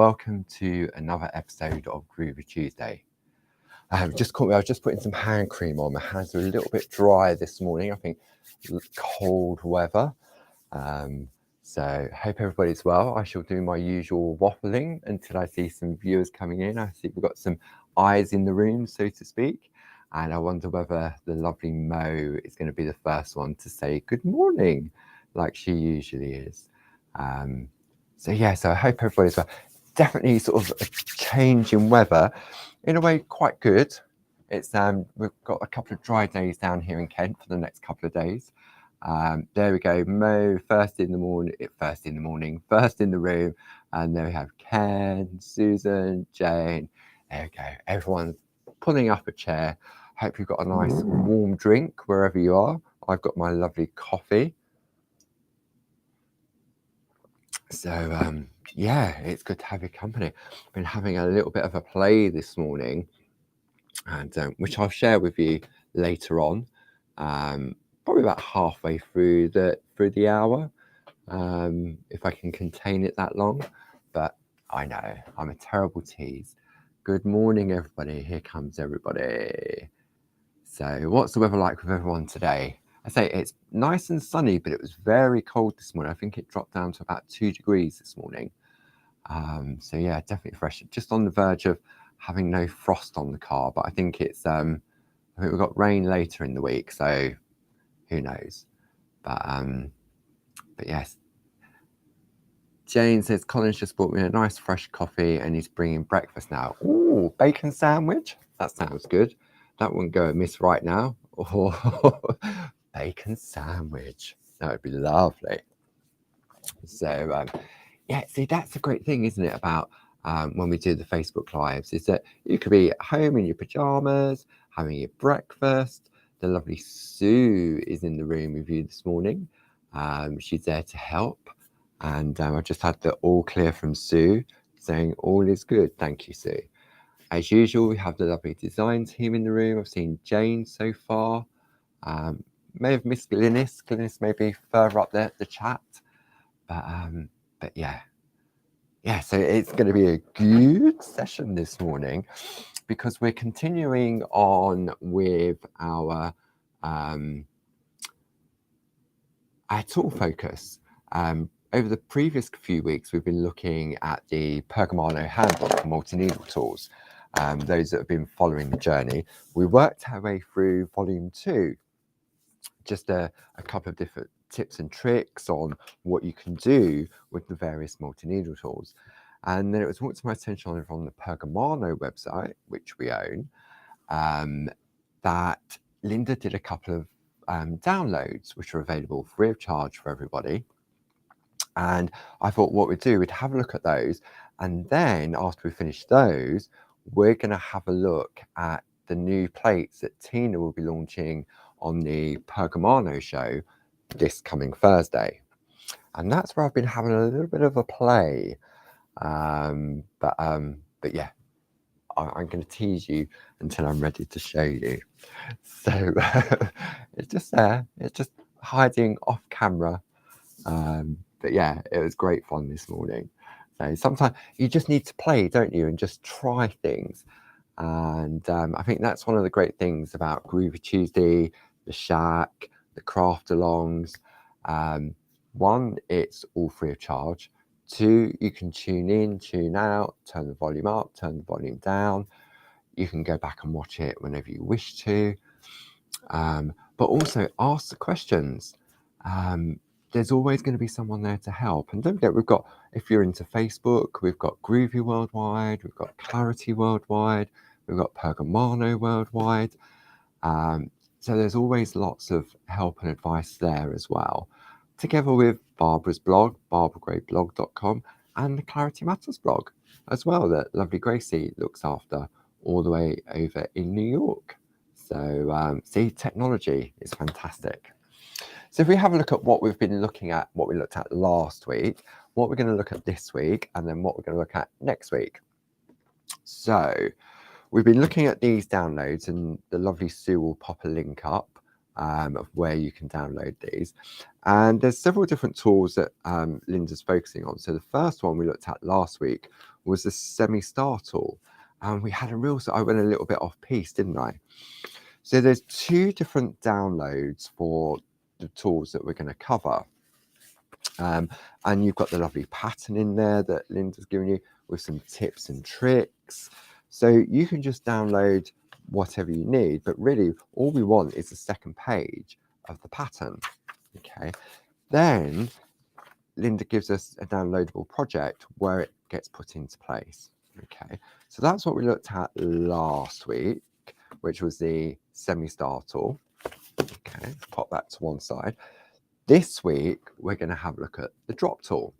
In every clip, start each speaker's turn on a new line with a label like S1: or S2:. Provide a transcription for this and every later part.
S1: welcome to another episode of Groovi Tuesday. Just caught me, I was just putting some hand cream on. My hands are a little bit dry this morning, I think cold weather. So hope everybody's well. I shall do my usual waffling until I see some viewers coming in. I see we've got some eyes in the room, so to speak. And I wonder whether the lovely Mo is going to be the first one to say good morning, like she usually is. So I hope everybody's well. Definitely sort of a change in weather, in a way quite good. It's we've got a couple of dry days down here in Kent for the next couple of days. There we go, Mo first in the room, and there we have Ken, Susan, Jane. There we go, everyone's pulling up a chair. Hope you've got a nice warm drink wherever you are. I've got my lovely coffee. So it's good to have your company. I've been having a little bit of a play this morning, and which I'll share with you later on. Probably about halfway through the hour, if I can contain it that long. But I know I'm a terrible tease. Good morning, everybody. Here comes everybody. So what's the weather like with everyone today? I say it's nice and sunny, but it was very cold this morning. I think it dropped down to about 2 degrees this morning. So yeah, definitely fresh. Just on the verge of having no frost on the car, but I think it's I think we've got rain later in the week, so who knows. But yes. Jane says Colin's just bought me a nice fresh coffee and he's bringing breakfast now. Ooh, bacon sandwich. That sounds good. That wouldn't go amiss right now. Oh, bacon sandwich. That would be lovely. So see, that's a great thing, isn't it, about when we do the Facebook Lives, is that you could be at home in your pajamas, having your breakfast. The lovely Sue is in the room with you this morning. She's there to help. And I just had the all clear from Sue saying all is good. Thank you, Sue. As usual, we have the lovely design team in the room. I've seen Jane so far. May have missed Glynis. Glynis may be further up there at the chat. But yeah, so it's going to be a good session this morning because we're continuing on with our tool focus. Over the previous few weeks, we've been looking at the Pergamano handbook for multi-needle tools. Those that have been following the journey, we worked our way through volume 2, just a couple of different tips and tricks on what you can do with the various multi-needle tools. And then it was brought to my attention from the Pergamano website, which we own, that Linda did a couple of downloads, which are available free of charge for everybody. And I thought what we'd do, we'd have a look at those. And then after we finish those, we're going to have a look at the new plates that Tina will be launching on the Pergamano show this coming Thursday. And that's where I've been having a little bit of a play. But yeah, I'm going to tease you until I'm ready to show you. So it's just there. It's just hiding off camera. But yeah, it was great fun this morning. So sometimes you just need to play, don't you, and just try things. And I think that's one of the great things about Groovi Tuesday, the Shack, the craft alongs. One, it's all free of charge. 2, you can tune in, tune out, turn the volume up, turn the volume down. You can go back and watch it whenever you wish to. But also ask the questions. There's always going to be someone there to help. And don't forget, we've got, if you're into Facebook, we've got Groovi Worldwide, we've got Clarity Worldwide, we've got Pergamano Worldwide. So there's always lots of help and advice there as well, together with Barbara's blog, barbaragrayblog.com, and the Clarity Matters blog as well, that lovely Gracie looks after all the way over in New York. So see, technology is fantastic. So if we have a look at what we've been looking at, what we looked at last week, what we're going to look at this week, and then what we're going to look at next week. So we've been looking at these downloads, and the lovely Sue will pop a link up of where you can download these. And there's several different tools that Linda's focusing on. So the first one we looked at last week was the semi-star tool. And we had I went a little bit off piece, didn't I? So there's 2 different downloads for the tools that we're going to cover. And you've got the lovely pattern in there that Linda's given you with some tips and tricks. So you can just download whatever you need, but really all we want is the second page of the pattern. Okay, then Linda gives us a downloadable project where it gets put into place. Okay, so that's what we looked at last week, which was the semi-star tool. Okay, pop that to one side. This week, we're going to have a look at the drop tool.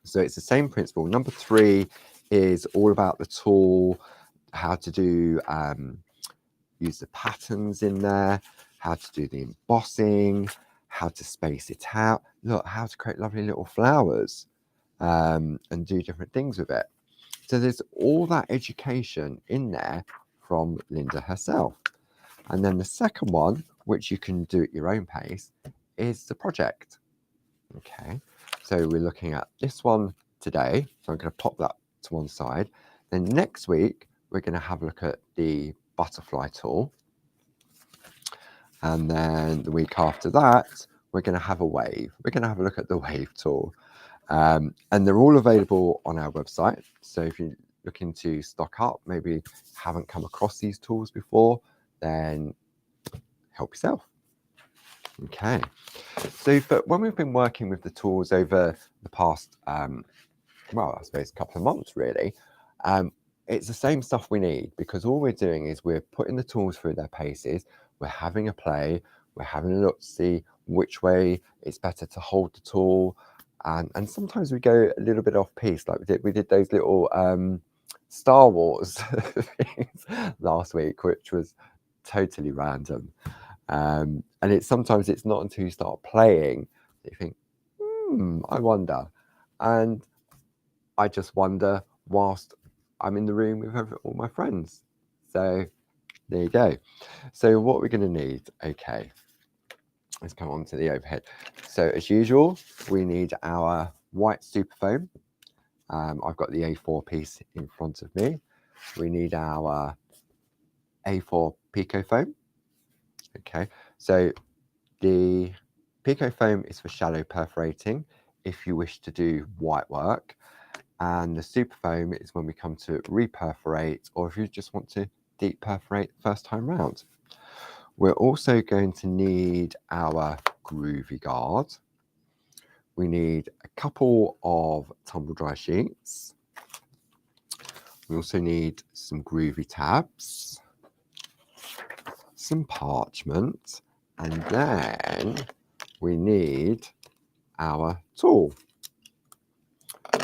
S1: So it's the same principle. Number 3 is all about the tool, how to do, use the patterns in there, how to do the embossing, how to space it out. Look, how to create lovely little flowers and do different things with it. So there's all that education in there from Linda herself. And then the second one, which you can do at your own pace, is the project. Okay, so we're looking at this one today. So I'm going to pop that to one side. Then next week, we're going to have a look at the butterfly tool. And then the week after that, we're going to have a wave. We're going to have a look at the wave tool. And they're all available on our website. So if you're looking to stock up, maybe haven't come across these tools before, then help yourself. Okay, so when we've been working with the tools over the past, well, I suppose a couple of months really, it's the same stuff we need, because all we're doing is we're putting the tools through their paces, we're having a play, we're having a look to see which way it's better to hold the tool, and sometimes we go a little bit off piece, like we did those little Star Wars things last week, which was totally random. And sometimes it's not until you start playing that you think, I wonder. And I just wonder whilst I'm in the room with all my friends. So there you go. So what we're going to need, okay, let's come on to the overhead. So as usual, we need our white super foam. I've got the A4 piece in front of me. We need our A4 pico foam. Okay, so the pico foam is for shallow perforating if you wish to do white work, and the super foam is when we come to reperforate, or if you just want to deep perforate first time round. We're also going to need our Groovi guard. We need a couple of tumble dry sheets. We also need some Groovi tabs, some parchment, and then we need our tool.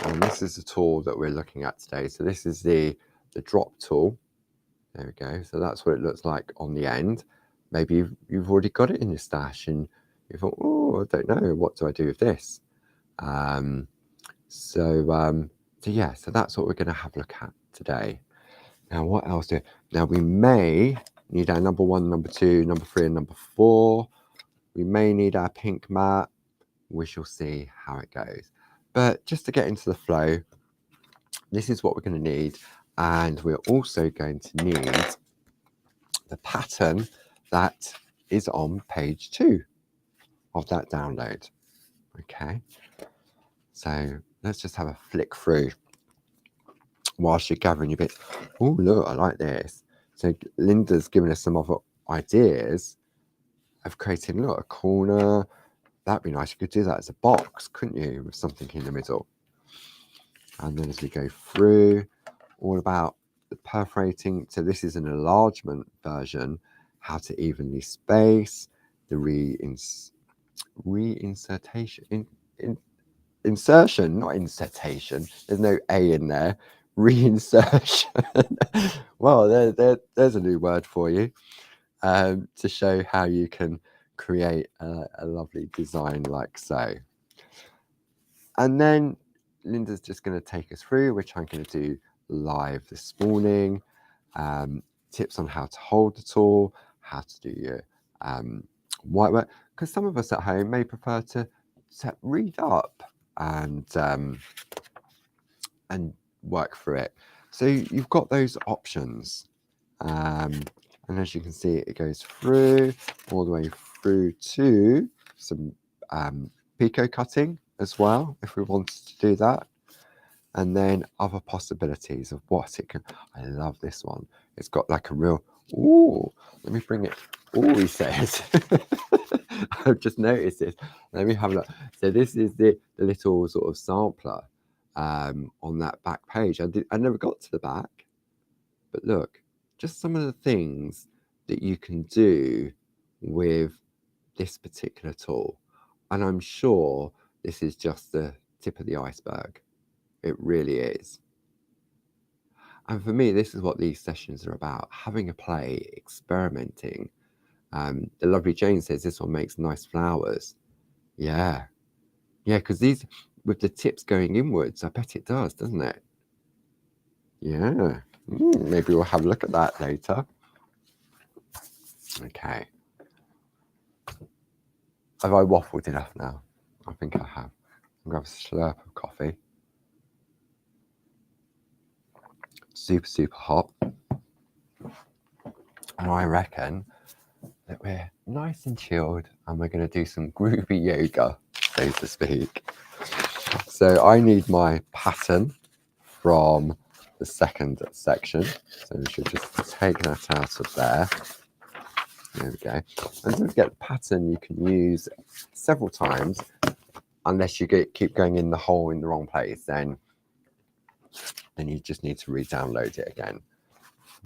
S1: And this is the tool that we're looking at today. So this is the drop tool. There we go. So that's what it looks like on the end. Maybe you've already got it in your stash and you thought, oh, I don't know, what do I do with this? So yeah, so that's what we're going to have a look at today. Now, what else do? Now, we may need our number 1, number 2, number 3, and number 4. We may need our pink mat. We shall see how it goes. But just to get into the flow, this is what we're going to need. And we're also going to need the pattern that is on page 2 of that download. Okay. So let's just have a flick through whilst you're gathering your bits. Oh, look, I like this. So Linda's given us some other ideas of creating, look, a corner. That'd be nice. You could do that as a box, couldn't you, with something in the middle? And then as we go through, all about the perforating. So this is an enlargement version, how to evenly space, the insertion, not insertion. There's no A in there. Reinsertion. Well, there's a new word for you, to show how you can create a lovely design like so. And then Linda's just going to take us through, which I'm going to do live this morning. Tips on how to hold the tool, how to do your white work, because some of us at home may prefer to read up and work through it. So you've got those options. And as you can see, it goes through all the way through to some picot cutting as well, if we wanted to do that. And then other possibilities of what it can. I love this one. It's got like a real, ooh, let me bring it. Oh, he says. I've just noticed this. Let me have a look. So this is the little sort of sampler on that back page. I never got to the back, but look, just some of the things that you can do with this particular tool. And I'm sure this is just the tip of the iceberg. It really is. And for me, this is what these sessions are about, having a play, experimenting. The lovely Jane says this one makes nice flowers. Yeah, because these, with the tips going inwards, I bet it does, doesn't it? Yeah, maybe we'll have a look at that later. Okay. Have I waffled enough now? I think I have. I'm going to have a slurp of coffee. Super, super hot. And I reckon that we're nice and chilled and we're going to do some groovy yoga, so to speak. So I need my pattern from the second section. So we should just take that out of there. There we go. And don't forget, the pattern you can use several times, unless you keep going in the hole in the wrong place, then you just need to re-download it again.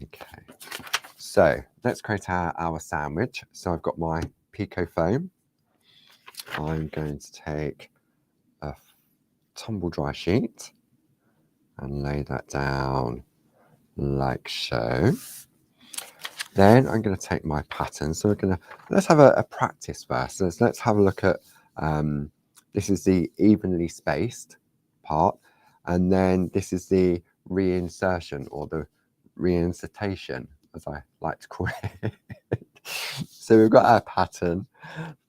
S1: Okay, so let's create our sandwich. So I've got my picot foam. I'm going to take a tumble dry sheet and lay that down like so. Then I'm going to take my pattern. So let's have a practice first. Let's have a look at, this is the evenly spaced part. And then this is the reinsertion or the reinsertation, as I like to call it. So we've got our pattern.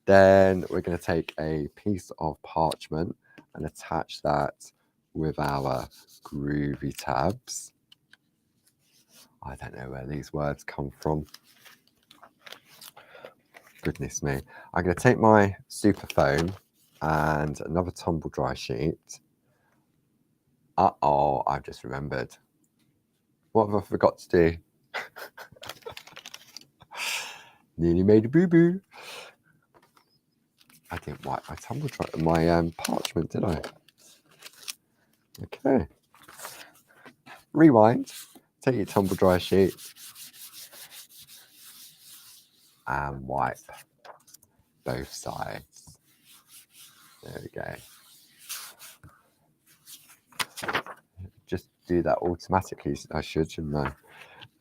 S1: Then we're going to take a piece of parchment and attach that with our groovy tabs. I don't know where these words come from. Goodness me. I'm going to take my super foam and another tumble dry sheet. Uh-oh, I've just remembered. What have I forgot to do? Nearly made a boo-boo. I didn't wipe my tumble dry, my parchment, did I? Okay. Rewind. Take your tumble dry sheet and wipe both sides. There we go. Just do that automatically. I should, shouldn't I?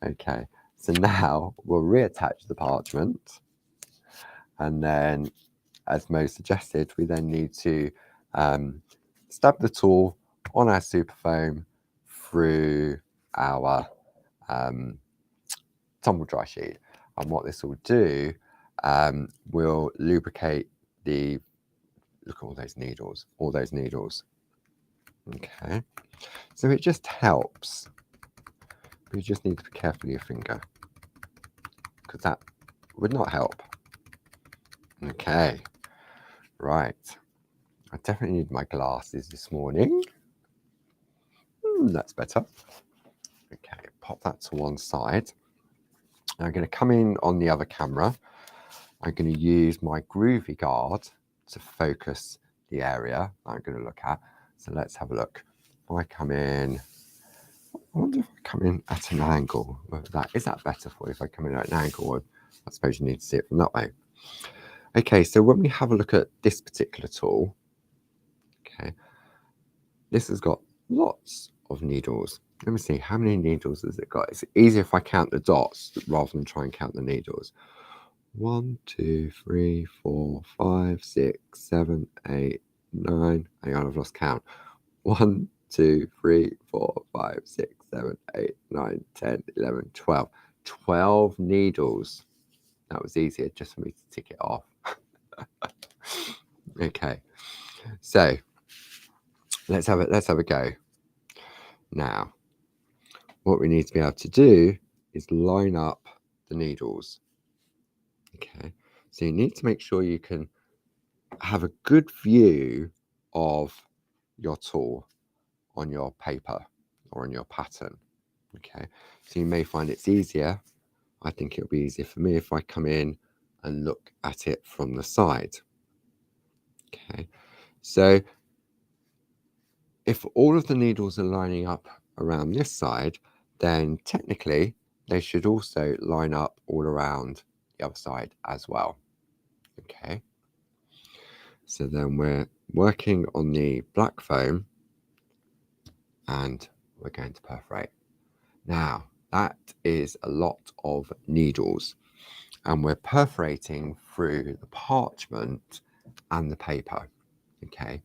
S1: Okay. So now we'll reattach the parchment, and then, as Mo suggested, we then need to stab the tool on our super foam through our tumble dry sheet. And what this will do will lubricate the, look at all those needles, Okay, so it just helps. You just need to be careful with your finger, because that would not help. Okay, right. I definitely need my glasses this morning. That's better. Okay, pop that to one side. Now I'm going to come in on the other camera. I'm going to use my Groovi guard to focus the area I'm going to look at. So let's have a look. If I come in, I wonder if I come in at an angle. Is that better for you if I come in at an angle? Or I suppose you need to see it from that way. Okay, so when we have a look at this particular tool, okay, this has got lots of needles. Let me see, how many needles has it got? It's easier if I count the dots rather than try and count the needles. 1, 2, 3, 4, 5, 6, 7, 8, 9. Hang on, I've lost count. 1, 2, 3, 4, 5, 6, 7, 8, 9, 10, 11, 12. 12 needles. Now, that was easier just for me to tick it off. Okay, so let's have a go. Now, what we need to be able to do is line up the needles. Okay, so you need to make sure you can have a good view of your tool on your paper or on your pattern. Okay, so you may find it's easier. I think it'll be easier for me if I come in and look at it from the side. Okay, so if all of the needles are lining up around this side, then technically they should also line up all around the other side as well. Okay, so then we're working on the black foam and we're going to perforate. Now, that is a lot of needles, and we're perforating through the parchment and the paper. Okay,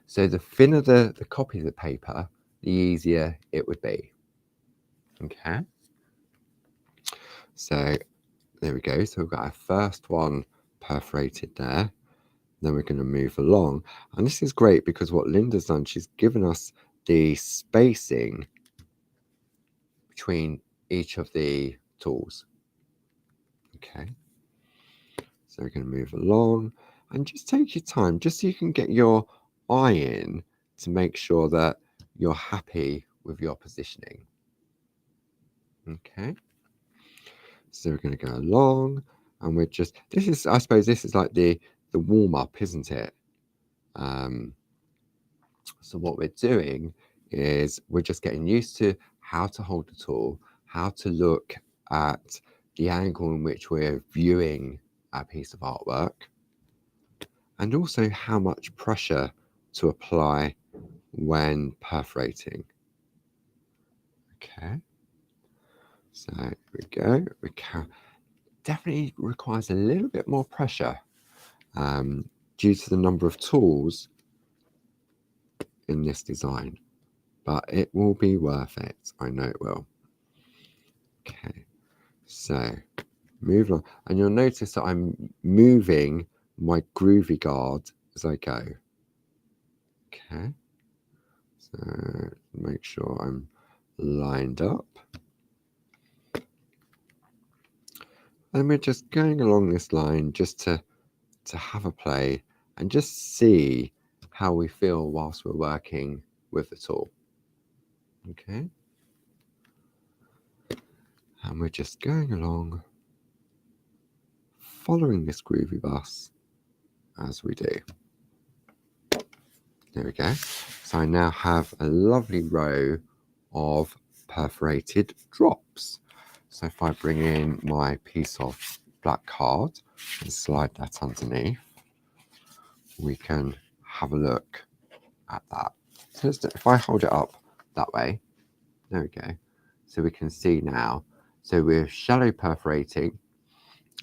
S1: so the thinner the copy of the paper, the easier it would be. Okay, so there we go. So we've got our first one perforated there. Then we're going to move along, and this is great because what Linda's done, she's given us the spacing between each of the tools. Okay, so we're going to move along, and just take your time, just so you can get your eye in to make sure that you're happy with your positioning. Okay, so we're going to go along, and we're just, this is, I suppose this is like the warm-up, isn't it? So what we're doing is we're just getting used to how to hold the tool, how to look at the angle in which we're viewing our piece of artwork, and also how much pressure to apply when perforating. Okay, so here we go. We can definitely requires a little bit more pressure due to the number of tools in this design, but it will be worth it. I know it will. Okay, so move on, and you'll notice that I'm moving my groovy guard as I go. Okay, so make sure I'm lined up, and we're just going along this line just to have a play and just see how we feel whilst we're working with the tool. Okay, and we're just going along, following this groovy bus as we do. There we go. So I now have a lovely row of perforated drops. So if I bring in my piece of black card and slide that underneath, we can have a look at that. So if I hold it up that way, there we go. So we can see now. So we're shallow perforating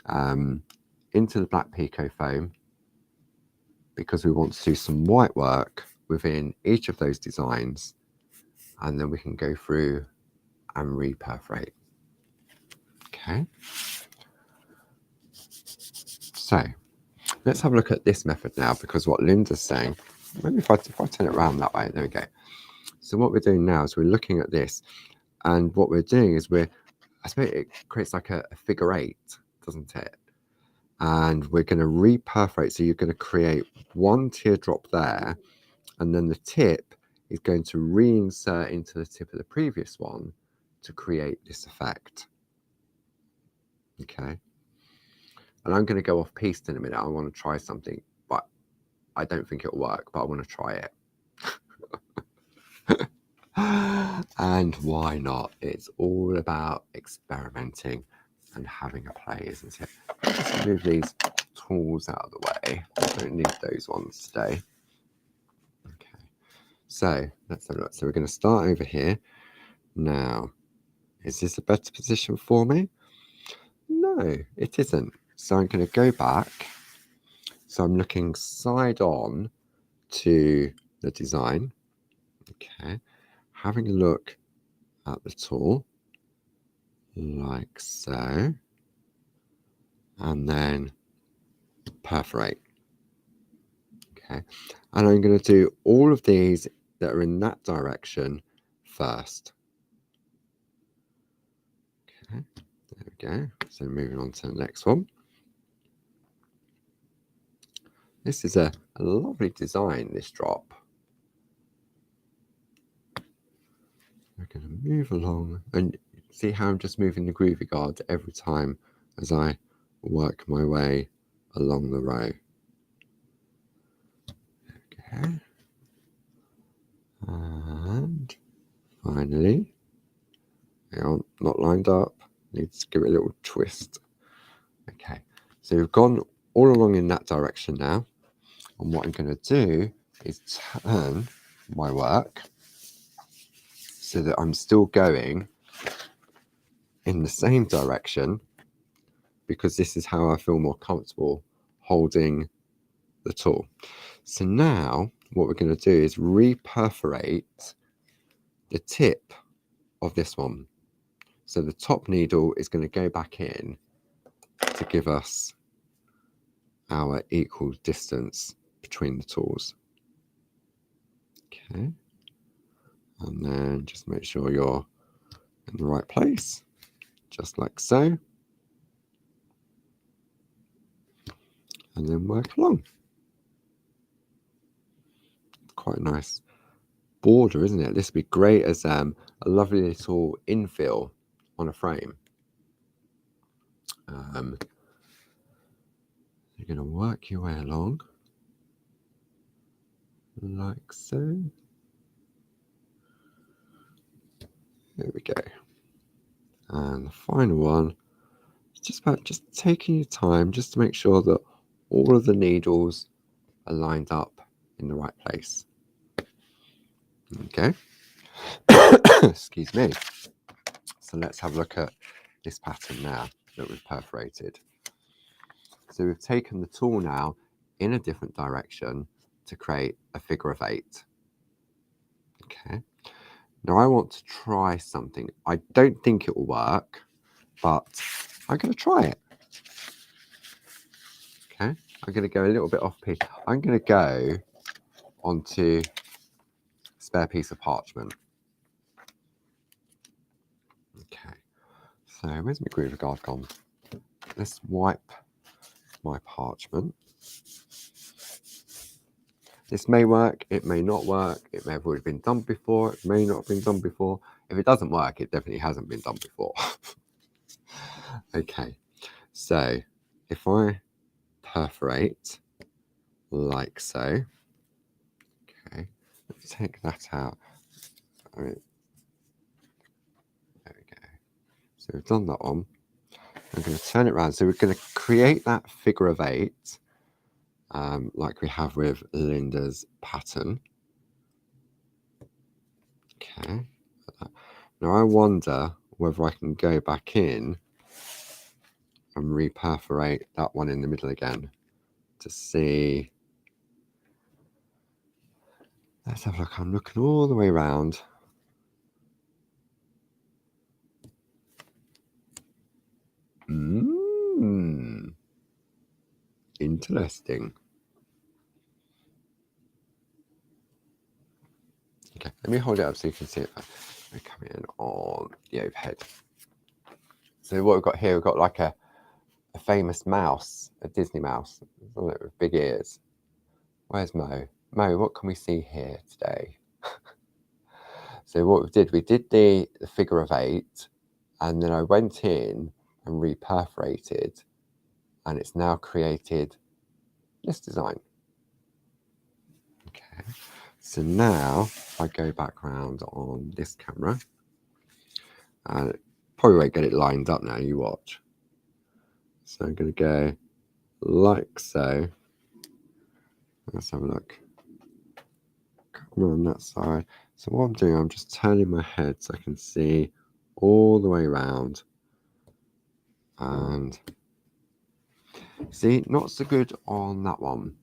S1: into the black Pico foam, because we want to do some white work within each of those designs, and then we can go through and re-perforate. Okay, so let's have a look at this method now, because what Linda's saying, maybe if I turn it around that way, there we go. So what we're doing now is we're looking at this, and what we're doing is I suppose it creates like a figure 8, doesn't it? And we're going to re-perforate, so you're going to create one teardrop there, and then the tip is going to reinsert into the tip of the previous one to create this effect. Okay, and I'm going to go off piste in a minute. I want to try something, but I don't think it'll work, but I want to try it. And why not? It's all about experimenting and having a play, isn't it? Let's move these tools out of the way. I don't need those ones today. Okay, so let's have a look. So we're going to start over here. Now, is this a better position for me? No, it isn't. So I'm going to go back. So I'm looking side on to the design. Okay, having a look at the tool like so, and then perforate. Okay, and I'm going to do all of these that are in that direction first. Okay, there we go. So moving on to the next one. This is a lovely design, this drop. We're going to move along and see how I'm just moving the groovy guard every time as I work my way along the row. Okay. And finally, not lined up, needs to give it a little twist. Okay, so we've gone all along in that direction now, and what I'm going to do is turn my work so that I'm still going in the same direction, because this is how I feel more comfortable holding the tool. So now what we're going to do is reperforate the tip of this one. So the top needle is going to go back in to give us our equal distance between the tools. Okay, and then just make sure you're in the right place, just like so, and then work along. Quite a nice border, isn't it? This would be great as a lovely little infill on a frame. You're going to work your way along like so. There we go. And the final one is just about just taking your time just to make sure that all of the needles are lined up in the right place. Okay. Excuse me. So let's have a look at this pattern now that we've perforated. So we've taken the tool now in a different direction to create a figure of 8. Okay. Now I want to try something. I don't think it will work, but I'm going to try it. Okay. I'm going to go a little bit off piece. I'm going to go onto a spare piece of parchment. Okay. So where's my groover guard gone? Let's wipe my parchment. This may work, it may not work, it may have already been done before, it may not have been done before. If it doesn't work, it definitely hasn't been done before. Okay, so if I perforate like so, okay, let's take that out. There we go. So we've done that one. I'm going to turn it around. So we're going to create that figure of 8. Like we have with Linda's pattern. Okay. Now I wonder whether I can go back in and reperforate that one in the middle again to see. Let's have a look. I'm looking all the way around. Interesting. Okay, let me hold it up so you can see it. We're coming in on the overhead. So what we've got here, we've got like a famous mouse, a Disney mouse, with big ears. Where's Mo? Mo, what can we see here today? So what we did the figure of 8, and then I went in and reperforated, and it's now created this design. Okay, so now if I go back around on this camera, and probably won't get it lined up now, you watch. So I'm going to go like so. Let's have a look. Come on that side. So what I'm doing, I'm just turning my head so I can see all the way around. And see, not so good on that one.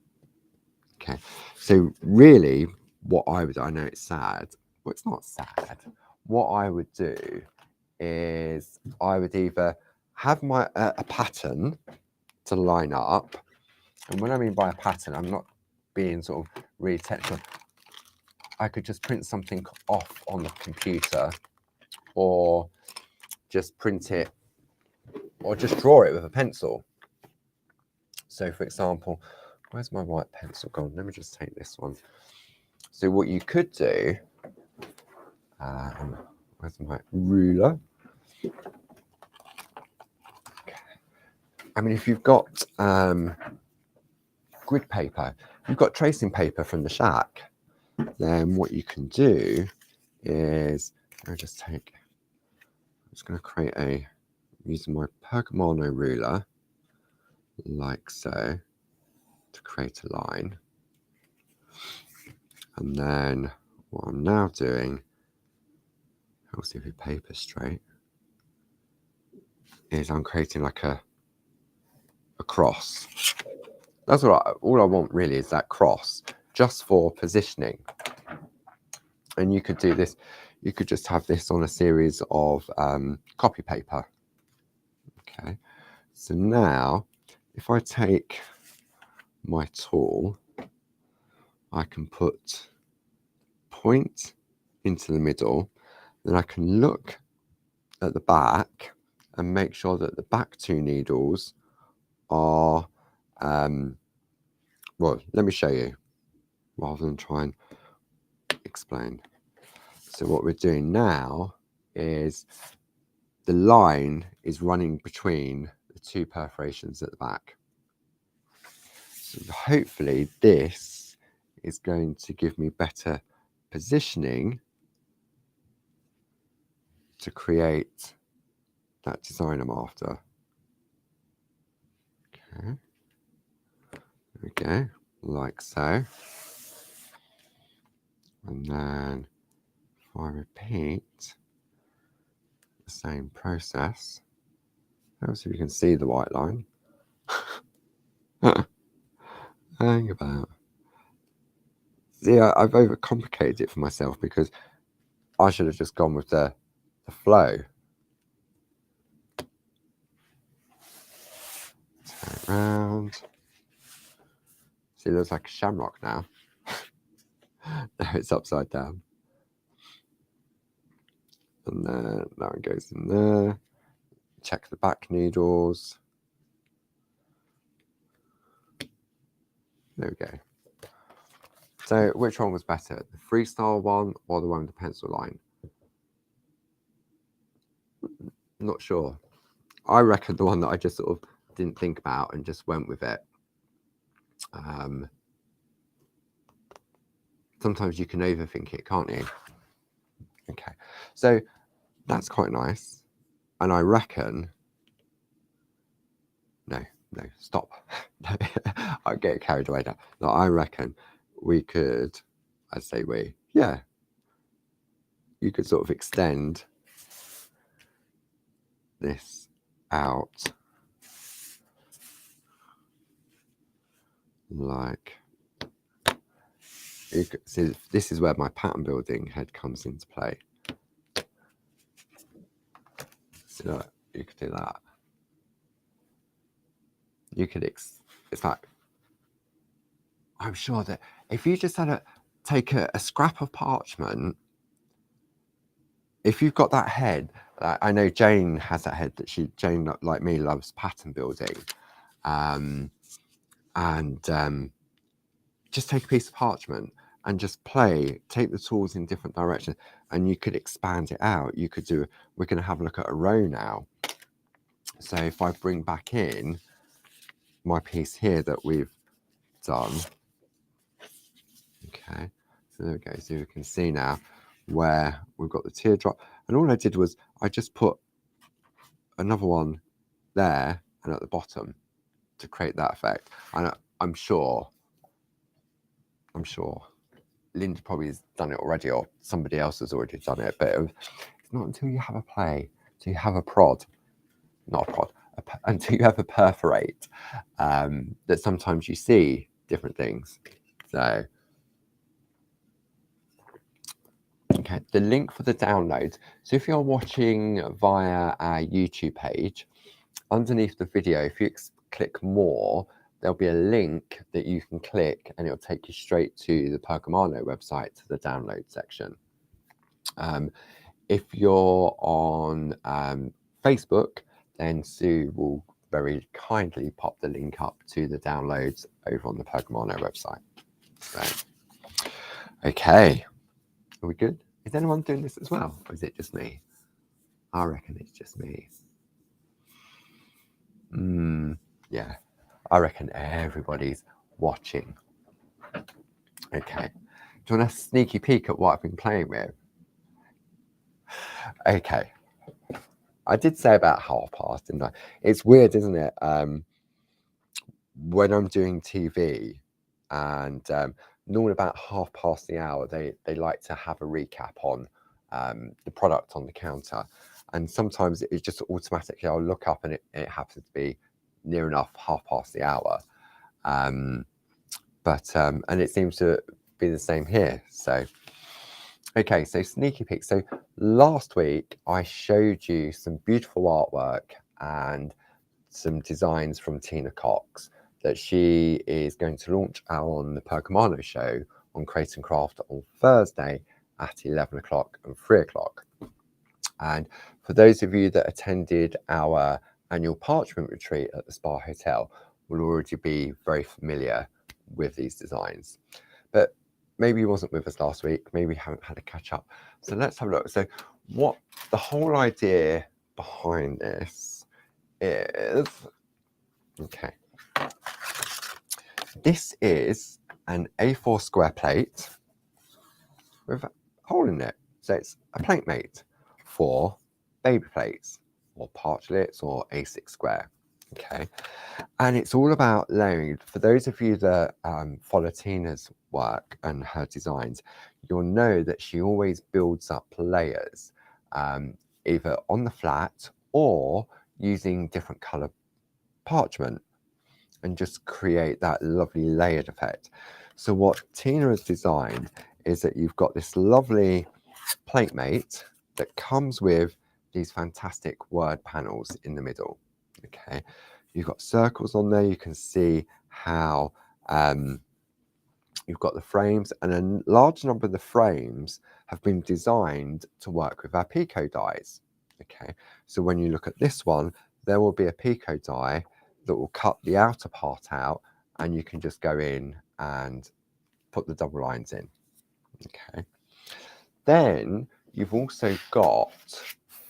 S1: Okay, so really what I would, I know it's sad, but it's not sad. What I would do is I would either have my a pattern to line up. And when I mean by a pattern, I'm not being sort of really technical. I could just print something off on the computer, or just print it, or just draw it with a pencil. So for example, where's my white pencil gone? Let me just take this one. So what you could do, where's my ruler? I mean, if you've got grid paper, you've got tracing paper from the shack, then what you can do is, I'm just going to create using my Pergamano ruler, like so, to create a line. And then what I'm now doing, I'll see if the paper's straight, is I'm creating like a cross. That's all I want really, is that cross, just for positioning. And you could do this, you could just have this on a series of copy paper. Okay, so now if I take my tool, I can put point into the middle, then I can look at the back and make sure that the back two needles are, well, let me show you rather than try and explain. So what we're doing now is the line is running between the two perforations at the back. So hopefully this is going to give me better positioning to create that design I'm after. Okay, there we go, like so. And then if I repeat the same process, let's see if you can see the white line. Hang about. See, I've overcomplicated it for myself, because I should have just gone with the flow. Turn it around. See, it looks like a shamrock now. Now it's upside down. And then now it goes in there. Check the back needles. There we go. So which one was better, the freestyle one or the one with the pencil line? Not sure. I reckon the one that I just sort of didn't think about and just went with it. Sometimes you can overthink it, can't you? Okay, so that's quite nice. And I reckon, no, stop. I get carried away now. No, I reckon we could, I'd say yeah, you could sort of extend this out like, you could see, this is where my pattern building head comes into play. So you could do that. You could, it's like, I'm sure that if you just had to take a scrap of parchment, if you've got that head, I know Jane has that head, that Jane, like me, loves pattern building, and just take a piece of parchment and just take the tools in different directions, and you could expand it out. You could do, we're going to have a look at a row now. So if I bring back in my piece here that we've done, okay, so there we go. So you can see now where we've got the teardrop, and all I did was I just put another one there and at the bottom to create that effect. And I'm sure Linda probably has done it already, or somebody else has already done it, but it's not until you have a play, until you have a prod, not a prod, until you have a perforate, that sometimes you see different things. So, okay, the link for the download. So if you're watching via our YouTube page, underneath the video, if you click more, there'll be a link that you can click and it'll take you straight to the Pergamano website, to the download section. If you're on Facebook, then Sue will very kindly pop the link up to the downloads over on the Pergamano website. So, okay, are we good? Is anyone doing this as well, or is it just me? I reckon it's just me. Yeah, I reckon everybody's watching. Okay, do you want a sneaky peek at what I've been playing with? Okay, I did say about past, didn't I? It's weird, isn't it? When I'm doing TV and normally about past the hour, they like to have a recap on the product on the counter. And sometimes it's just automatically, I'll look up and it happens to be near enough past the hour. And it seems to be the same here. So, okay, so sneaky peek. So last week I showed you some beautiful artwork and some designs from Tina Cox that she is going to launch on the Pergamano show on Create and Craft on Thursday at 11 o'clock and 3 o'clock. And for those of you that attended our annual parchment retreat at the Spa Hotel will already be very familiar with these designs. But maybe you wasn't with us last week, maybe you haven't had a catch up. So let's have a look. So what the whole idea behind this is, okay, this is an A4 square plate with a hole in it. So it's a plate mate for baby plates or parchlets or A6 square. Okay, and it's all about layering. For those of you that follow Tina's work and her designs, you'll know that she always builds up layers, either on the flat or using different color parchment, and just create that lovely layered effect. So what Tina has designed is that you've got this lovely plate mate that comes with these fantastic word panels in the middle. Okay, you've got circles on there. You can see how you've got the frames, and a large number of the frames have been designed to work with our Pico dies. Okay, so when you look at this one, there will be a Pico die that will cut the outer part out, and you can just go in and put the double lines in. Okay, then you've also got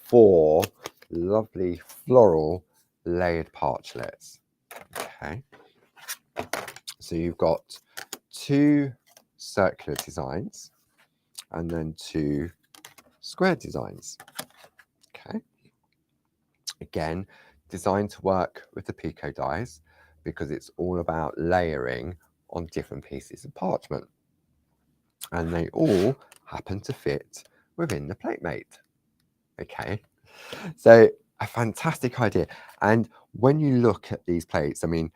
S1: 4 lovely floral layered parchlets. Okay, so you've got 2 circular designs and then 2 square designs. Okay, again, designed to work with the Pico dies because it's all about layering on different pieces of parchment, and they all happen to fit within the plate mate. Okay, so a fantastic idea. And when you look at these plates, I mean,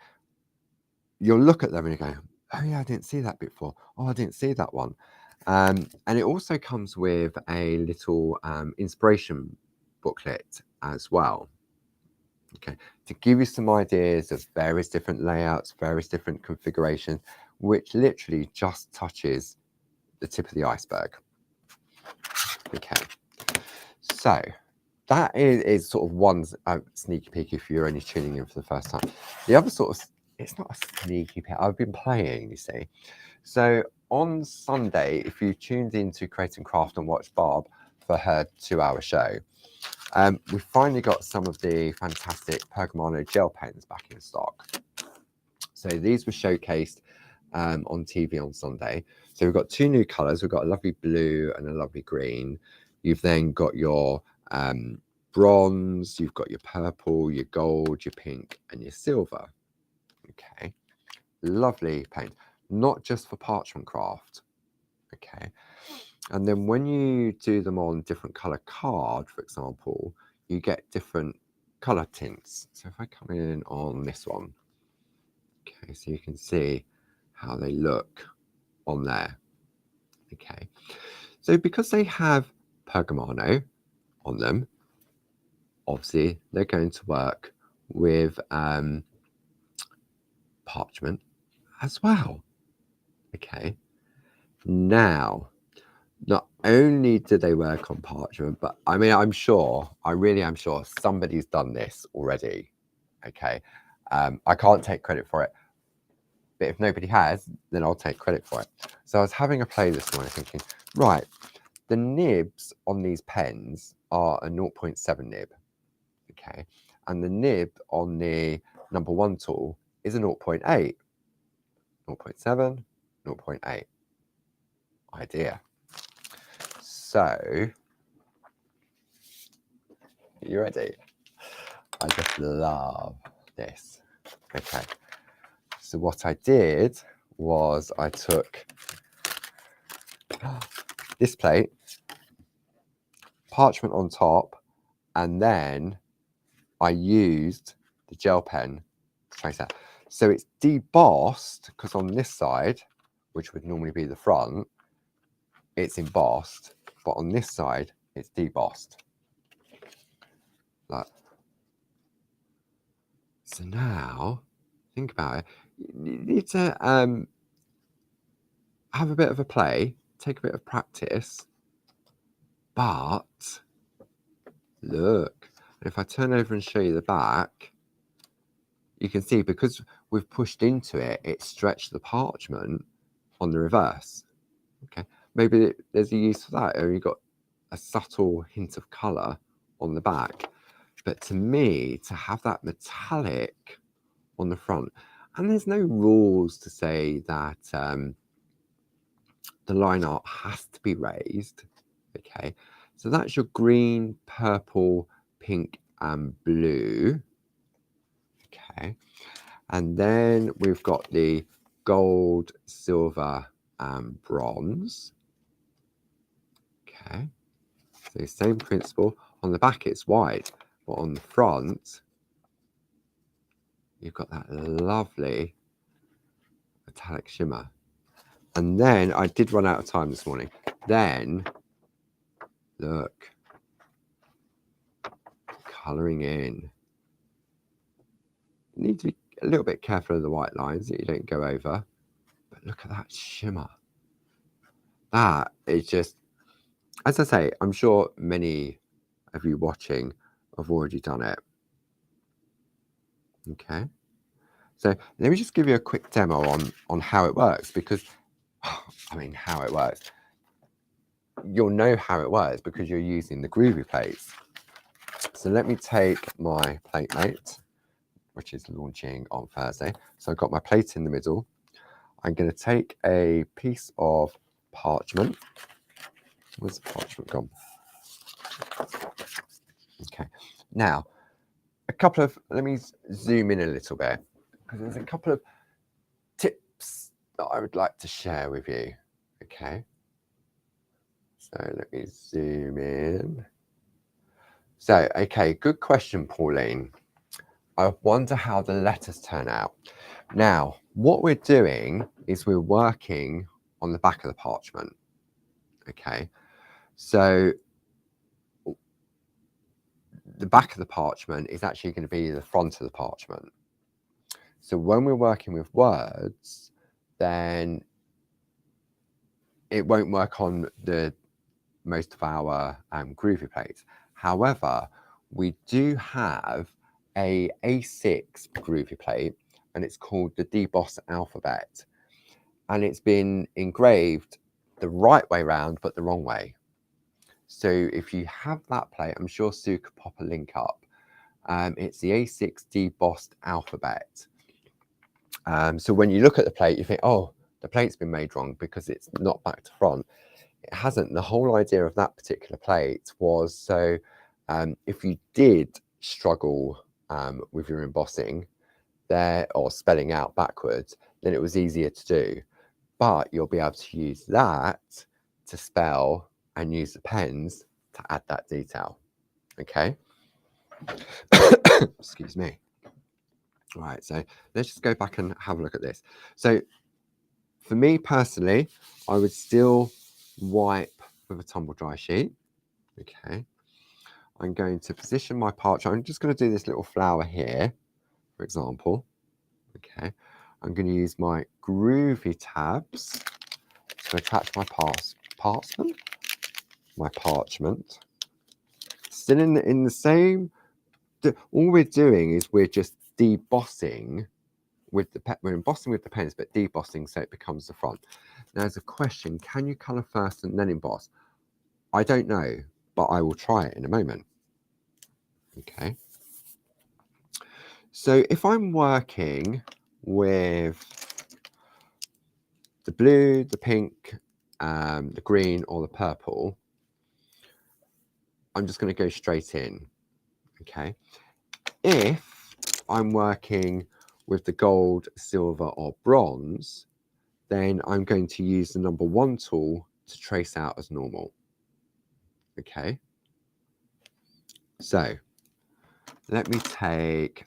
S1: you'll look at them and you go, oh yeah, I didn't see that before. Oh, I didn't see that one. And it also comes with a little inspiration booklet as well. Okay, to give you some ideas of various different layouts, various different configurations, which literally just touches the tip of the iceberg. Okay, so that is sort of one sneaky peek if you're only tuning in for the first time. The other sort of, it's not a sneaky peek, I've been playing, you see. So on Sunday, if you tuned into Create and Craft and watched Barb for her 2-hour show, we finally got some of the fantastic Pergamano gel pens back in stock. So these were showcased on TV on Sunday. So we've got 2 new colours. We've got a lovely blue and a lovely green. You've then got your bronze, you've got your purple, your gold, your pink, and your silver. Okay, lovely paint, not just for parchment craft. Okay, and then when you do them on different color card, for example, you get different color tints. So if I come in on this one, okay, so you can see how they look on there. Okay, so because they have Pergamano on them, obviously they're going to work with parchment as well. Okay, now, not only do they work on parchment, but I mean, I really am sure somebody's done this already. Okay, I can't take credit for it, but if nobody has, then I'll take credit for it. So I was having a play this morning thinking, right, the nibs on these pens are a 0.7 nib, okay, and the nib on the number 1 tool is a 0.8, 0.7, 0.8. Idea. So, you ready? I just love this. Okay, so what I did was I took this plate, parchment on top, and then I used the gel pen to trace that. So it's debossed, because on this side, which would normally be the front, it's embossed, but on this side, it's debossed. Like, so now, think about it. You need to have a bit of a play, take a bit of practice, but look, if I turn over and show you the back, you can see because we've pushed into it, it stretched the parchment on the reverse. Okay, maybe there's a use for that, or you've got a subtle hint of colour on the back. But to me, to have that metallic on the front, and there's no rules to say that the line art has to be raised. Okay, so that's your green, purple, pink, and blue. Okay, and then we've got the gold, silver, and bronze. Okay, so same principle. On the back it's white, but on the front you've got that lovely metallic shimmer. And then I did run out of time this morning. Then look, colouring in. You need to be a little bit careful of the white lines that you don't go over, but look at that shimmer. That is just, as I say, I'm sure many of you watching have already done it. Okay, so let me just give you a quick demo on how it works, because I mean, how it works, you'll know how it works because you're using the Groovi plates. So let me take my plate mate, which is launching on Thursday. So I've got my plate in the middle. I'm going to take a piece of parchment. Where's the parchment gone? Okay, now let me zoom in a little bit, because there's a couple of tips that I would like to share with you. Okay, so let me zoom in. So, okay, good question, Pauline. I wonder how the letters turn out. Now, what we're doing is we're working on the back of the parchment. Okay, so the back of the parchment is actually going to be the front of the parchment. So when we're working with words, then it won't work on the most of our Groovi plates. However, we do have a A6 Groovi plate, and it's called the debossed alphabet, and it's been engraved the right way round but the wrong way. So if you have that plate, I'm sure Sue could pop a link up. It's the A6 debossed alphabet. So when you look at the plate, you think, oh, the plate's been made wrong because it's not back to front. It hasn't. The whole idea of that particular plate was so if you did struggle with your embossing there or spelling out backwards, then it was easier to do. But you'll be able to use that to spell and use the pens to add that detail. Okay. Excuse me. All right, so let's just go back and have a look at this. So for me personally, I would still wipe with a tumble dry sheet. Okay, I'm going to position my parchment. I'm just going to do this little flower here, for example. Okay, I'm going to use my Groovi tabs to attach my parchment. Still in the same. All we're doing is we're just debossing with the pen. We're embossing with the pens, but debossing so it becomes the front. Now, there's a question: can you colour first and then emboss? I don't know, but I will try it in a moment. Okay. So if I'm working with the blue, the pink, the green, or the purple, I'm just going to go straight in. Okay. If I'm working with the gold, silver, or bronze, then I'm going to use the number 1 tool to trace out as normal. Okay. So let me take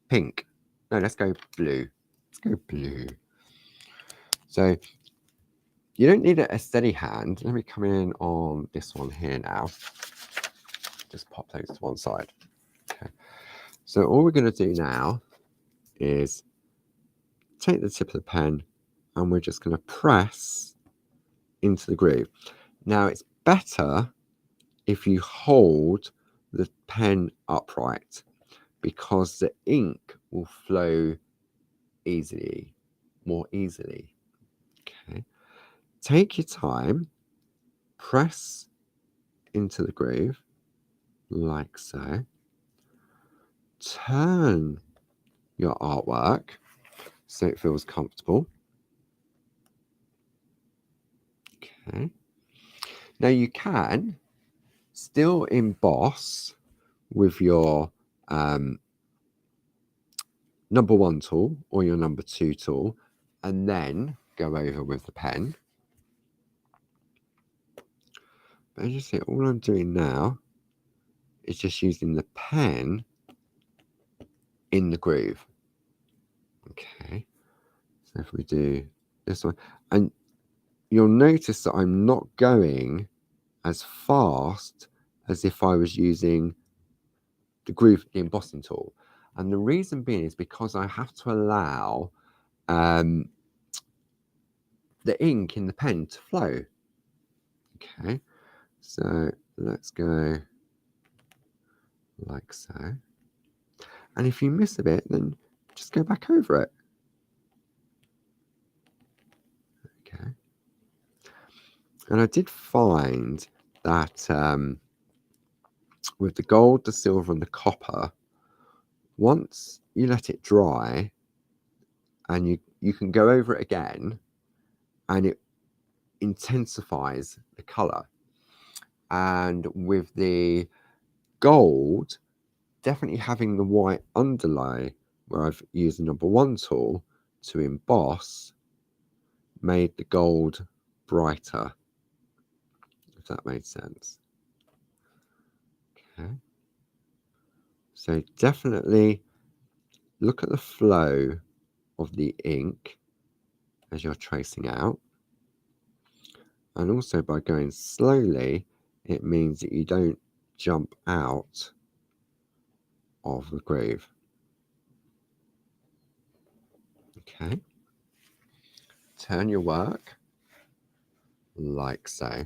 S1: pink. No, let's go blue. Let's go blue. So you don't need a steady hand. Let me come in on this one here now. Just pop those to one side. Okay. So all we're going to do now is take the tip of the pen and we're just going to press into the groove. Now it's better if you hold the pen upright because the ink will flow more easily. Okay. Take your time, press into the groove like so. Turn your artwork so it feels comfortable. Okay. Now you can still emboss with your number 1 tool or your number 2 tool and then go over with the pen. But as you see, all I'm doing now is just using the pen in the groove. Okay, so if we do this one, and you'll notice that I'm not going as fast as if I was using the embossing tool. And the reason being is because I have to allow the ink in the pen to flow. Okay, so let's go like so. And if you miss a bit, then just go back over it. Okay. And I did find that with the gold, the silver, and the copper, once you let it dry and you can go over it again and it intensifies the color. And with the gold, definitely having the white underlay where I've used the number 1 tool to emboss made the gold brighter, if that made sense. Okay. So definitely look at the flow of the ink as you're tracing out. And also by going slowly, it means that you don't jump out of the groove. Okay. Turn your work like so.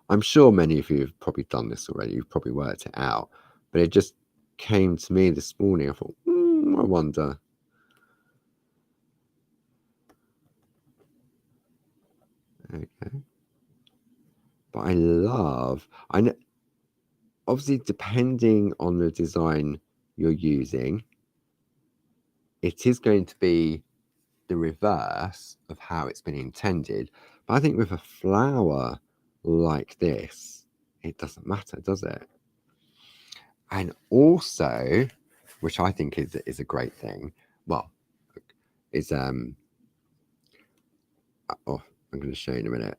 S1: I'm sure many of you have probably done this already. You've probably worked it out, but it just came to me this morning. I thought, I wonder. Okay. But I know, obviously, depending on the design you're using, it is going to be the reverse of how it's been intended. But I think with a flower like this, it doesn't matter, does it? And also, which I think is a great thing, well, is oh, I'm going to show you in a minute.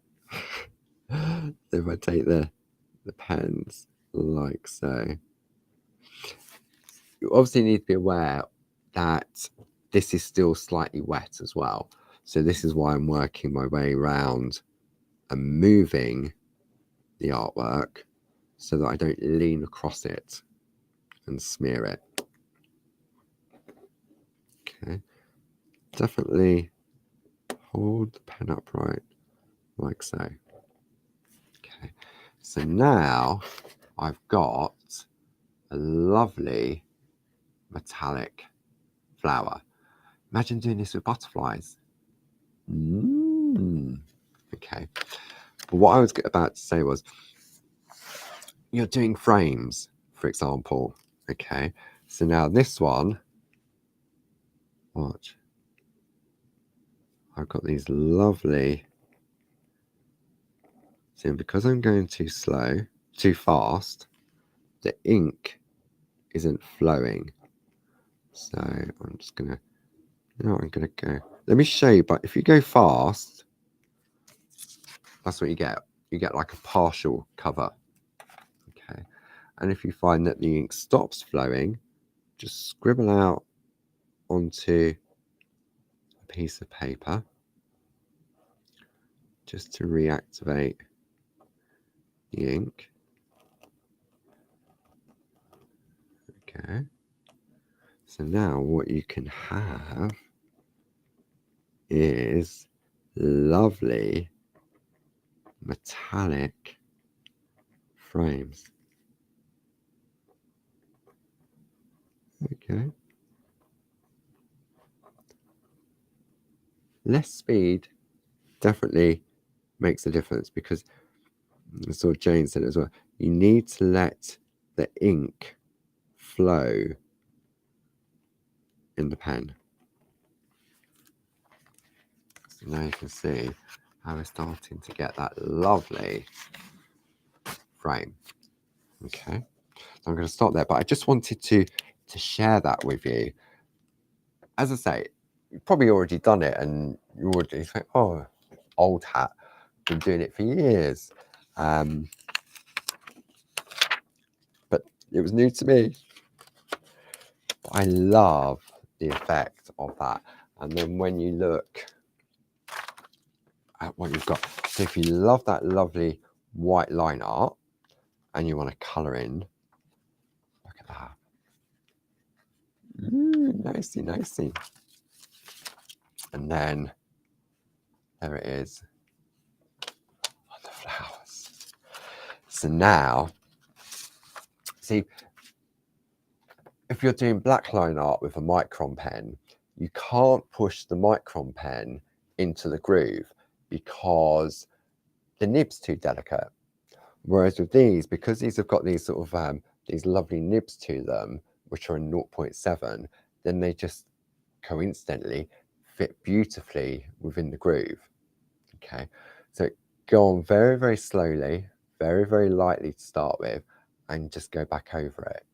S1: So if I take the pens like so, you obviously need to be aware that this is still slightly wet as well. So this is why I'm working my way around and moving the artwork so that I don't lean across it and smear it. Okay, definitely hold the pen upright like so. Okay, so now I've got a lovely metallic flower. Imagine doing this with butterflies. Okay, but what I was about to say was, you're doing frames, for example. Okay, so now this one, watch, I've got these lovely, see, because I'm going too slow, too fast, the ink isn't flowing. So I'm just gonna, I'm gonna go, let me show you, but if you go fast, that's what you get. You get like a partial cover. Okay, and if you find that the ink stops flowing, just scribble out onto a piece of paper just to reactivate the ink. Okay, so now what you can have is lovely metallic frames. Okay, less speed definitely makes a difference, because sort of Jane said as well, you need to let the ink flow in the pen. So now you can see how we're starting to get that lovely frame. Okay, so I'm going to stop there, but I just wanted to share that with you. As I say, you've probably already done it, and you already think, oh, old hat, been doing it for years. But it was new to me. I love the effect of that. And then when you look at what you've got, so if you love that lovely white line art and you want to colour in, look at that. Nicey, nicey. And then there it is on the flowers. So now, see, if you're doing black line art with a micron pen, you can't push the micron pen into the groove because the nib's too delicate. Whereas with these, because these have got these sort of these lovely nibs to them, which are in 0.7, then they just coincidentally fit beautifully within the groove. Okay, so go on very, very slowly, very, very lightly to start with, and just go back over it.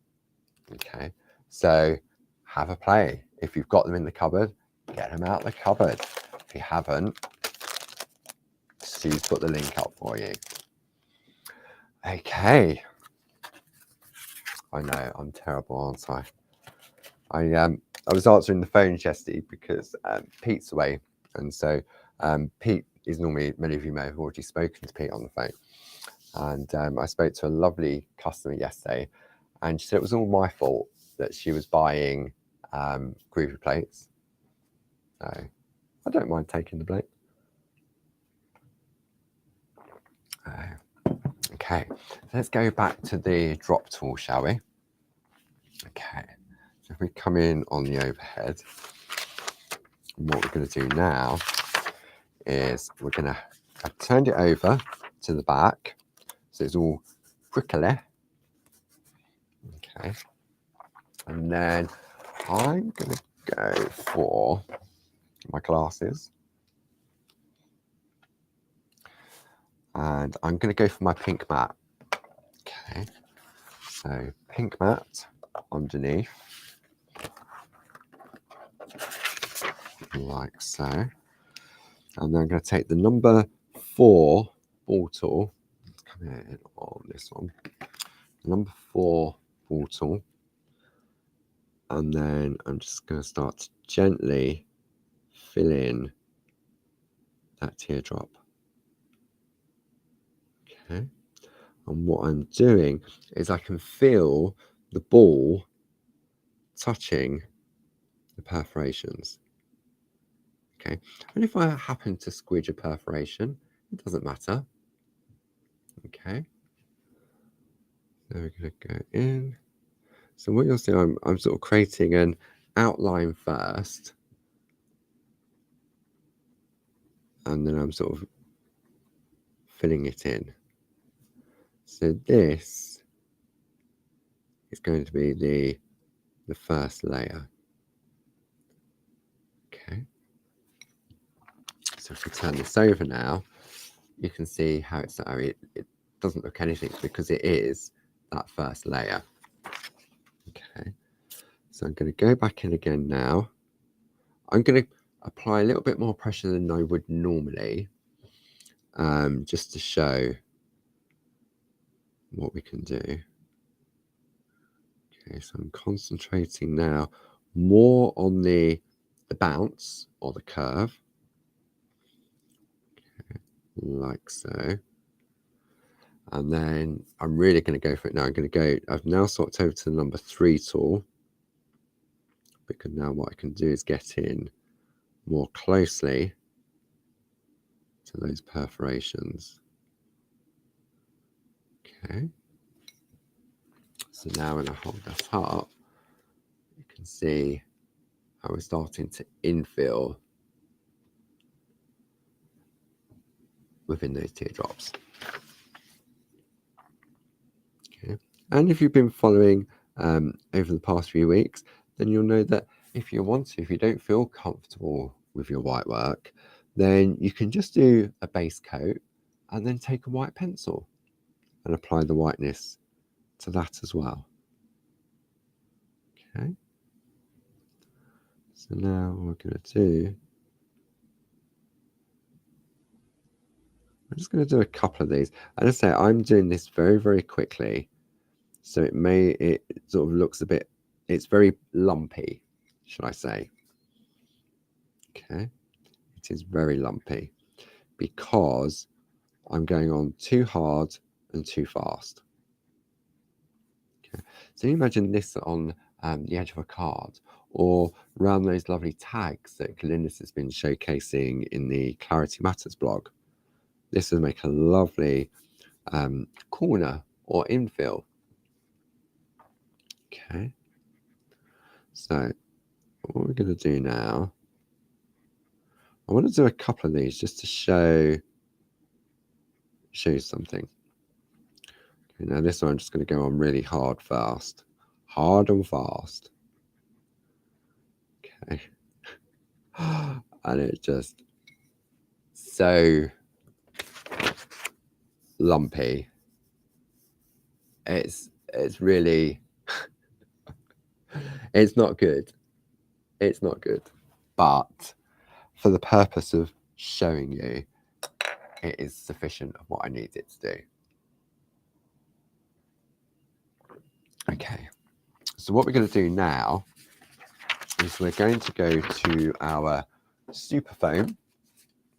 S1: Okay, so have a play. If you've got them in the cupboard, get them out of the cupboard. If you haven't, Sue's put the link up for you. Okay. I know, I'm terrible, aren't I? I was answering the phone yesterday because Pete's away, and so Pete is normally, many of you may have already spoken to Pete on the phone, and I spoke to a lovely customer yesterday, and she said it was all my fault that she was buying Groovi plates. So I don't mind taking the blame. Okay, let's go back to the drop tool, shall we? Okay, so if we come in on the overhead, what we're going to do now is we're going to, I've turned it over to the back so it's all prickly. Okay, and then I'm going to go for my glasses, and I'm going to go for my pink mat. Okay, so pink mat underneath, like so, and then I'm going to take the number 4 ball tool. Let's come in on this one, number 4 ball tool, and then I'm just going to start to gently fill in that teardrop. Okay, and what I'm doing is I can feel the ball touching the perforations. Okay, and if I happen to squidge a perforation, it doesn't matter. Okay, so we're going to go in. So what you'll see, I'm sort of creating an outline first, and then I'm sort of filling it in. So this is going to be the first layer. Okay. So if we turn this over now, you can see how it's, it doesn't look anything because it is that first layer. Okay. So I'm going to go back in again now. I'm going to apply a little bit more pressure than I would normally, just to show what we can do. Okay, so I'm concentrating now more on the bounce or the curve, okay, like so. And then I'm really going to go for it now. I've now swapped over to the number 3 tool, because now what I can do is get in more closely to those perforations. Okay. So now when I hold that up, you can see how we're starting to infill within those teardrops. Okay. And if you've been following over the past few weeks, then you'll know that if you want to, if you don't feel comfortable with your white work, then you can just do a base coat and then take a white pencil and apply the whiteness to that as well. Okay. So now what we're going to do, I'm just going to do a couple of these. And as I say, I'm doing this very, very quickly. So it sort of looks a bit, it's very lumpy, should I say. Okay. It is very lumpy because I'm going on too hard and too fast. Okay. So you imagine this on the edge of a card, or around those lovely tags that Glynis has been showcasing in the Clarity Matters blog. This would make a lovely corner or infill. Okay. So what we're going to do now, I want to do a couple of these just to show you something. Okay, now this one I'm just going to go on really hard fast. Hard and fast. Okay. And it's just so lumpy. It's really it's not good. It's not good. But for the purpose of showing you, it is sufficient of what I need it to do. Okay. So what we're going to do now is we're going to go to our super foam.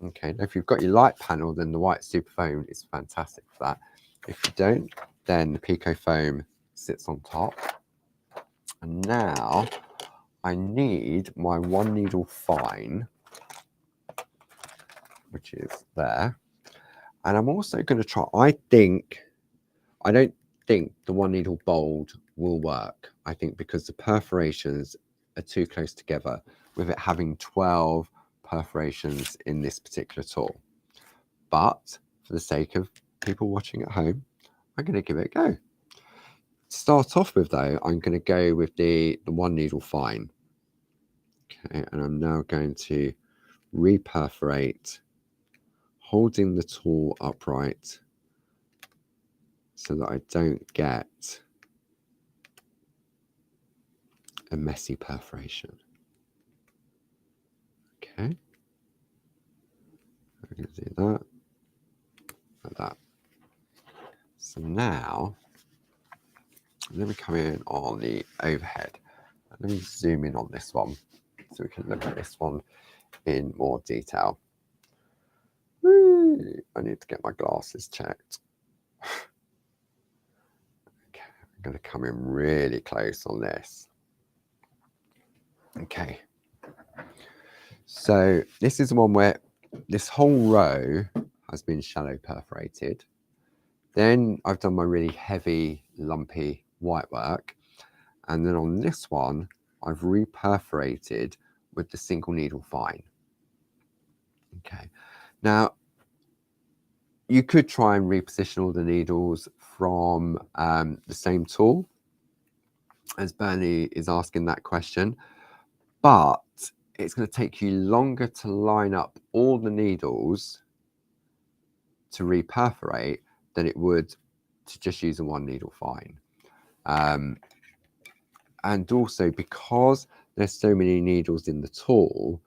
S1: Okay, now if you've got your light panel, then the white super foam is fantastic for that. If you don't, then the Pico foam sits on top. And now I need my 1 needle fine, which is there. And I'm also going to try, I don't think the 1 needle bold will work. I think because the perforations are too close together, with it having 12 perforations in this particular tool. But for the sake of people watching at home, I'm going to give it a go. To start off with though, I'm going to go with the 1 needle fine. Okay, and I'm now going to reperforate, holding the tool upright so that I don't get a messy perforation. Okay, I'm going to do that, like that. So now, let me come in on the overhead. Let me zoom in on this one so we can look at this one in more detail. Woo! I need to get my glasses checked. Okay, I'm going to come in really close on this. Okay, so this is the one where this whole row has been shallow perforated. Then I've done my really heavy, lumpy white work. And then on this one, I've reperforated with the single needle fine. Okay, now you could try and reposition all the needles from the same tool, as Bernie is asking that question, but it's going to take you longer to line up all the needles to reperforate than it would to just use a one needle fine. And also, because there's so many needles in the tool,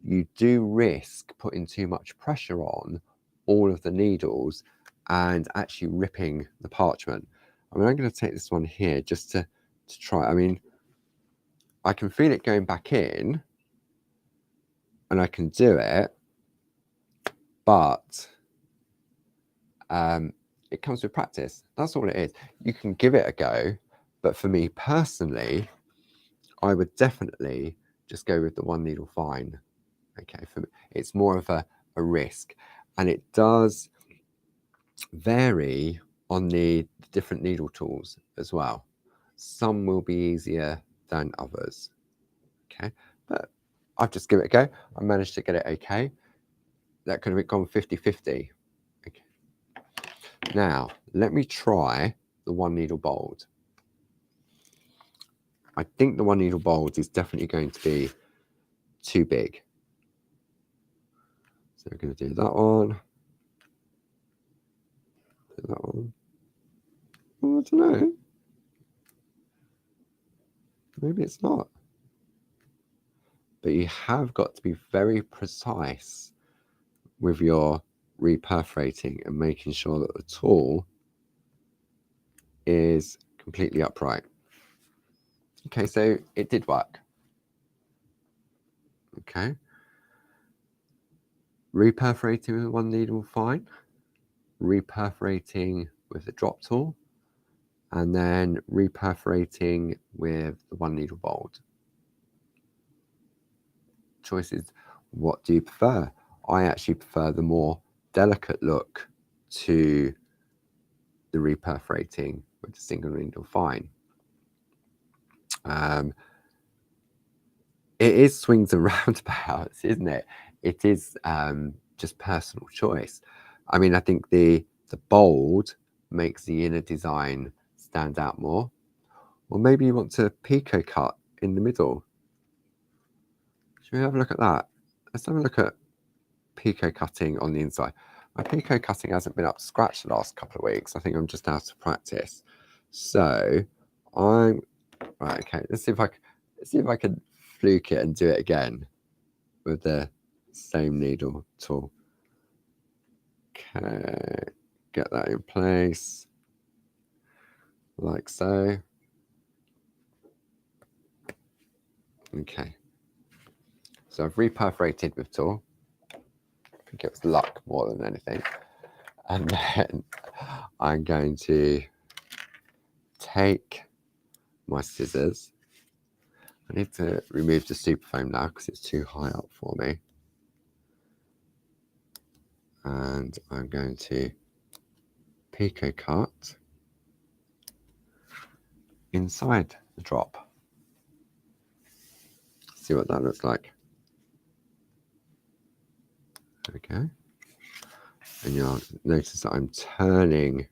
S1: you do risk putting too much pressure on all of the needles and actually ripping the parchment. I mean, I'm going to take this one here just to try. I mean, I can feel it going back in and I can do it, but it comes with practice. That's all it is. You can give it a go, but for me personally, I would definitely just go with the one needle fine. Okay, for me, it's more of a risk, and it does vary on the different needle tools as well. Some will be easier than others. Okay, but I've just given it a go. I managed to get it okay. That could have gone 50-50. Okay. Now, let me try the one needle bold. I think the one needle bold is definitely going to be too big. So we're going to do that one. Do that one. Well, I don't know. Maybe it's not. But you have got to be very precise with your reperforating and making sure that the tool is completely upright. Okay, so it did work. Okay. Reperforating with one needle fine, reperforating with the drop tool, and then reperforating with the one needle bold. Choice is, what do you prefer? I actually prefer the more delicate look to the reperforating with the single needle fine. It is swings and roundabouts, isn't it? It is just personal choice. I mean, I think the bold makes the inner design stand out more. Or maybe you want to picot cut in the middle. Should we have a look at that? Let's have a look at picot cutting on the inside. My picot cutting hasn't been up to scratch the last couple of weeks. I think I'm just out of practice. So I'm right. Okay, let's see if I can fluke it and do it again with the same needle tool. Okay, get that in place like so. Okay, so I've reperforated with tool. I think it was luck more than anything. And then I'm going to take my scissors. I need to remove the super foam now because it's too high up for me. And I'm going to picot cut inside the drop. See what that looks like. Okay. And you'll notice that I'm turning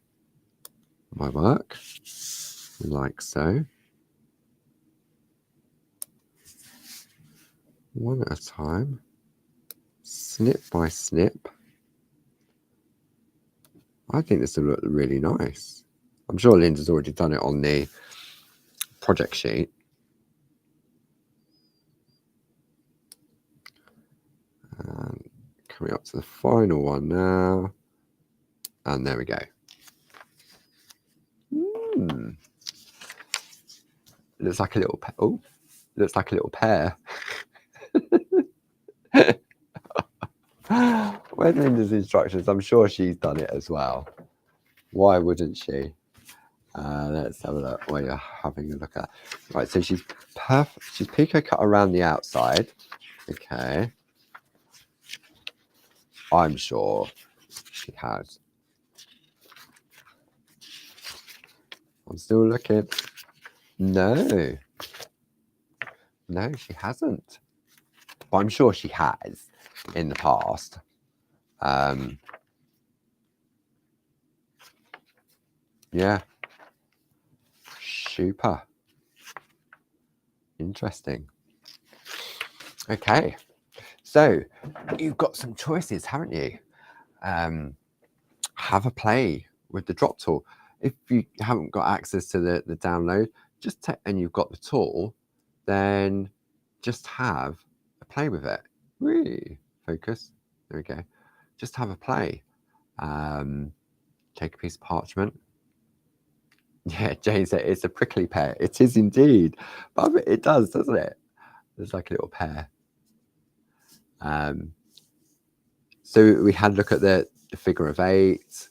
S1: my work like so. One at a time, snip by snip. I think this will look really nice. I'm sure Linda's already done it on the project sheet. And coming up to the final one now. And there we go. Looks like a little looks like a little pear. Where's Linda's instructions? I'm sure she's done it as well. Why wouldn't she? Let's have a look while you're having a look at that. Right, so she's perfect. She's pico cut around the outside. Okay. I'm sure she has. I'm still looking. No, she hasn't. But I'm sure she has in the past. Yeah. Super. Interesting. Okay. So you've got some choices, haven't you? Have a play with the drop tool. If you haven't got access to the download, and you've got the tool, then just have a play with it. Really focus. There we go. Just have a play. Take a piece of parchment. Yeah, Jane said it's a prickly pear. It is indeed. But it does, doesn't it? There's like a little pear. So we had a look at the figure of 8,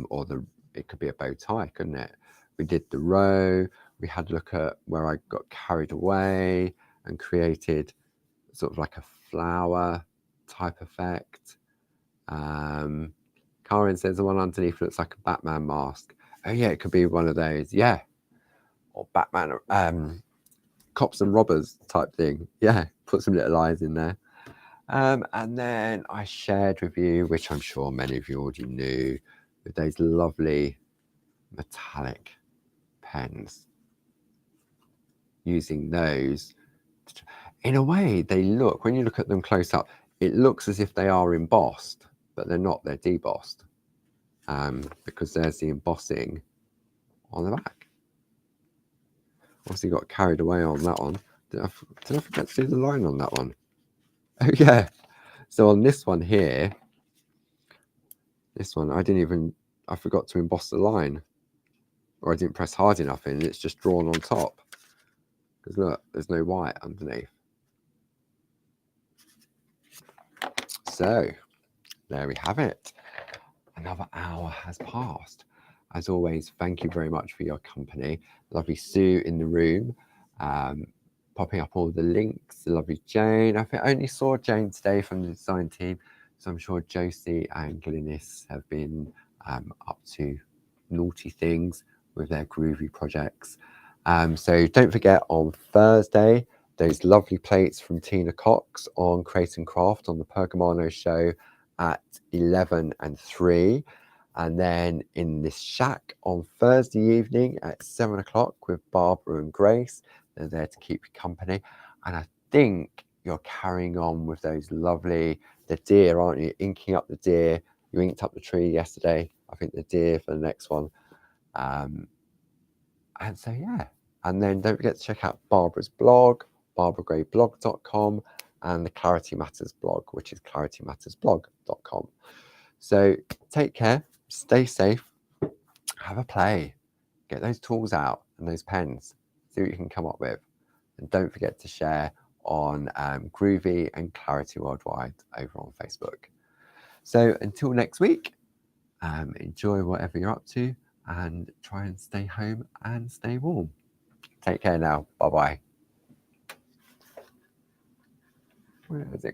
S1: or it could be a bow tie, couldn't it? We did the row. We had a look at where I got carried away and created sort of like a flower type effect. Karen says the one underneath looks like a Batman mask. Oh yeah, it could be one of those. Yeah, or Batman, cops and robbers type thing. Yeah, put some little eyes in there. And then I shared with you, which I'm sure many of you already knew, with those lovely metallic pens. Using those, in a way, they look, when you look at them close up, it looks as if they are embossed, but they're not, they're debossed. Because there's the embossing on the back. Obviously got carried away on that one. Did I forget to do the line on that one? Oh yeah. So on this one here, this one, I forgot to emboss the line, or I didn't press hard enough and it's just drawn on top. Because look, there's no white underneath. So there we have it. Another hour has passed. As always, thank you very much for your company. Lovely Sue in the room, popping up all the links. The lovely Jane. I think I only saw Jane today from the design team, so I'm sure Josie and Glynis have been up to naughty things with their groovy projects. So don't forget on Thursday, those lovely plates from Tina Cox on Create and Craft on the Pergamano show at 11 and 3. And then in this shack on Thursday evening at 7 o'clock with Barbara and Grace. They're there to keep you company. And I think you're carrying on with those lovely, the deer, aren't you? Inking up the deer. You inked up the tree yesterday. I think the deer for the next one. And so, yeah. And then don't forget to check out Barbara's blog, barbaragrayblog.com, and the Clarity Matters blog, which is claritymattersblog.com. So take care, stay safe, have a play, get those tools out and those pens, see what you can come up with. And don't forget to share on Groovi and Clarity Worldwide over on Facebook. So until next week, enjoy whatever you're up to and try and stay home and stay warm. Take care now. Bye-bye. Where is it?